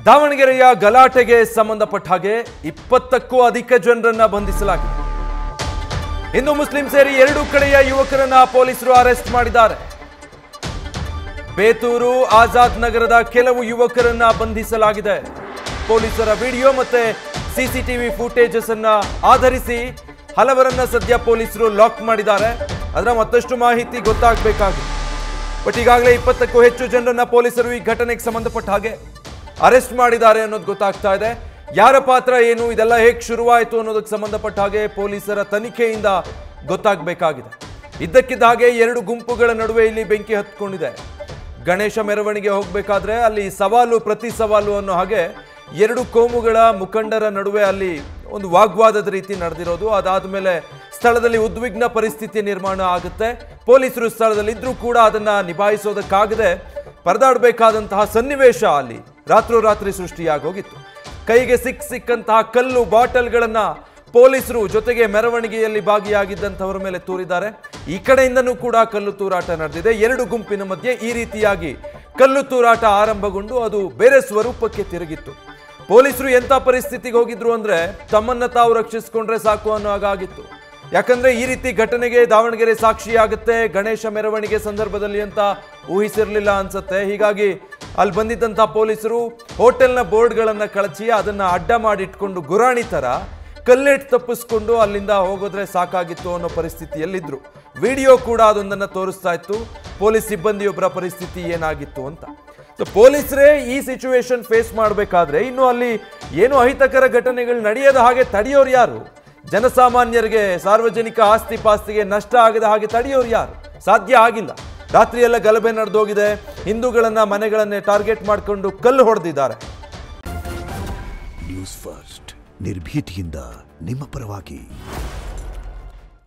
ದಾವಣಗೆರೆಯ ಗಲಾಟೆಗೆ ಸಂಬಂಧಪಟ್ಟ ಹಾಗೆ 20ಕ್ಕೂ ಅಧಿಕ ಜನರನ್ನ ಬಂಧಿಸಲಾಗಿದೆ. ಹಿಂದೂ ಮುಸ್ಲಿಂ ಸೇರಿ ಎರಡೂ ಕಡೆಯ ಯುವಕರನ್ನ ಪೊಲೀಸರು ಅರೆಸ್ಟ್ ಮಾಡಿದ್ದಾರೆ. ಬೇತೂರು ಆಜಾದ್ ನಗರದ ಕೆಲವು ಯುವಕರನ್ನ ಬಂಧಿಸಲಾಗಿದೆ. ಪೊಲೀಸರ ವಿಡಿಯೋ ಮತ್ತೆ ಸಿಸಿಟಿವಿ ಫುಟೇಜಸ್ ಅನ್ನ ಆಧರಿಸಿ ಹಲವರನ್ನ ಸದ್ಯ ಪೊಲೀಸರು ಲಾಕ್ ಮಾಡಿದ್ದಾರೆ. ಅದರ ಮತ್ತಷ್ಟು ಮಾಹಿತಿ ಗೊತ್ತಾಗಬೇಕಾಗಿದೆ. ಬಟ್ ಈಗಾಗಲೇ 20ಕ್ಕೂ ಹೆಚ್ಚು ಜನರನ್ನ ಪೊಲೀಸರು ಈ ಘಟನೆಗೆ ಸಂಬಂಧಪಟ್ಟ ಹಾಗೆ ಅರೆಸ್ಟ್ ಮಾಡಿದ್ದಾರೆ ಅನ್ನೋದು ಗೊತ್ತಾಗ್ತಾ ಇದೆ. ಯಾರ ಪಾತ್ರ ಏನು, ಇದೆಲ್ಲ ಹೇಗೆ ಶುರುವಾಯಿತು ಅನ್ನೋದಕ್ಕೆ ಸಂಬಂಧಪಟ್ಟ ಹಾಗೆ ಪೊಲೀಸರ ತನಿಖೆಯಿಂದ ಗೊತ್ತಾಗಬೇಕಾಗಿದೆ. ಇದ್ದಕ್ಕಿದ್ದ ಹಾಗೆ ಎರಡು ಗುಂಪುಗಳ ನಡುವೆ ಇಲ್ಲಿ ಬೆಂಕಿ ಹತ್ಕೊಂಡಿದೆ. ಗಣೇಶ ಮೆರವಣಿಗೆ ಹೋಗಬೇಕಾದ್ರೆ ಅಲ್ಲಿ ಸವಾಲು ಪ್ರತಿ ಸವಾಲು ಅನ್ನೋ ಹಾಗೆ ಎರಡು ಕೋಮುಗಳ ಮುಖಂಡರ ನಡುವೆ ಅಲ್ಲಿ ಒಂದು ವಾಗ್ವಾದದ ರೀತಿ ನಡೆದಿರೋದು. ಅದಾದ ಮೇಲೆ ಸ್ಥಳದಲ್ಲಿ ಉದ್ವಿಗ್ನ ಪರಿಸ್ಥಿತಿ ನಿರ್ಮಾಣ ಆಗುತ್ತೆ. ಪೊಲೀಸರು ಸ್ಥಳದಲ್ಲಿದ್ದರೂ ಕೂಡ ಅದನ್ನ ನಿಭಾಯಿಸೋದಕ್ಕಾಗದೆ ಪರದಾಡಬೇಕಾದಂತಹ ಸನ್ನಿವೇಶ ಅಲ್ಲಿ ರಾತ್ರೋರಾತ್ರಿ ಸೃಷ್ಟಿಯಾಗಿ ಹೋಗಿತ್ತು. ಕೈಗೆ ಸಿಕ್ಕಂತಹ ಕಲ್ಲು ಬಾಟಲ್ಗಳನ್ನ ಪೊಲೀಸರು ಜೊತೆಗೆ ಮೆರವಣಿಗೆಯಲ್ಲಿ ಭಾಗಿಯಾಗಿದ್ದಂಥವರ ಮೇಲೆ ತೂರಿದ್ದಾರೆ. ಈ ಕಡೆಯಿಂದನೂ ಕೂಡ ಕಲ್ಲು ತೂರಾಟ ನಡೆದಿದೆ. ಎರಡು ಗುಂಪಿನ ಮಧ್ಯೆ ಈ ರೀತಿಯಾಗಿ ಕಲ್ಲು ತೂರಾಟ ಆರಂಭಗೊಂಡು ಅದು ಬೇರೆ ಸ್ವರೂಪಕ್ಕೆ ತಿರುಗಿತ್ತು. ಪೊಲೀಸರು ಎಂಥ ಪರಿಸ್ಥಿತಿಗೆ ಹೋಗಿದ್ರು ಅಂದ್ರೆ ತಮ್ಮನ್ನ ತಾವು ರಕ್ಷಿಸಿಕೊಂಡ್ರೆ ಸಾಕು ಅನ್ನೋ ಹಾಗಾಗಿತ್ತು. ಯಾಕಂದ್ರೆ ಈ ರೀತಿ ಘಟನೆಗೆ ದಾವಣಗೆರೆ ಸಾಕ್ಷಿಯಾಗುತ್ತೆ ಗಣೇಶ ಮೆರವಣಿಗೆ ಸಂದರ್ಭದಲ್ಲಿ ಅಂತ ಊಹಿಸಿರ್ಲಿಲ್ಲ ಅನ್ಸುತ್ತೆ. ಹೀಗಾಗಿ ಅಲ್ಲಿ ಬಂದಿದ್ದಂಥ ಪೊಲೀಸರು ಹೋಟೆಲ್ನ ಬೋರ್ಡ್ಗಳನ್ನ ಕಳಚಿ ಅದನ್ನ ಅಡ್ಡ ಮಾಡಿಟ್ಕೊಂಡು ಗುರಾಣಿ ತರ ಕಲ್ಲೆಟ್ ತಪ್ಪಿಸ್ಕೊಂಡು ಅಲ್ಲಿಂದ ಹೋಗೋದ್ರೆ ಸಾಕಾಗಿತ್ತು ಅನ್ನೋ ಪರಿಸ್ಥಿತಿಯಲ್ಲಿದ್ರು. ವಿಡಿಯೋ ಕೂಡ ಅದೊಂದನ್ನು ತೋರಿಸ್ತಾ ಇತ್ತು ಪೊಲೀಸ್ ಸಿಬ್ಬಂದಿಯೊಬ್ಬರ ಪರಿಸ್ಥಿತಿ ಏನಾಗಿತ್ತು ಅಂತ. ಸೊ ಪೊಲೀಸರೇ ಈ ಸಿಚುವೇಶನ್ ಫೇಸ್ ಮಾಡಬೇಕಾದ್ರೆ ಇನ್ನು ಅಲ್ಲಿ ಏನು ಅಹಿತಕರ ಘಟನೆಗಳು ನಡೆಯದ ಹಾಗೆ ತಡೆಯೋರು ಯಾರು? ಜನಸಾಮಾನ್ಯರಿಗೆ ಸಾರ್ವಜನಿಕ ಆಸ್ತಿ ಪಾಸ್ತಿಗೆ ನಷ್ಟ ಆಗದ ಹಾಗೆ ತಡೆಯೋರು ಯಾರು? ಸಾಧ್ಯ ಆಗಿಲ್ಲ. ರಾತ್ರಿ ಎಲ್ಲ ಗಲಭೆ ನಡೆದೋಗಿದೆ. ಹಿಂದೂಗಳನ್ನ ಮನೆಗಳನ್ನೇ ಟಾರ್ಗೆಟ್ ಮಾಡಿಕೊಂಡು ಕಲ್ಲು ಹೊಡೆದಿದ್ದಾರೆ. ನ್ಯೂಸ್ ಫಸ್ಟ್ ನಿರ್ಭೀತಿಯಿಂದ ನಿಮ್ಮ ಪರವಾಗಿ.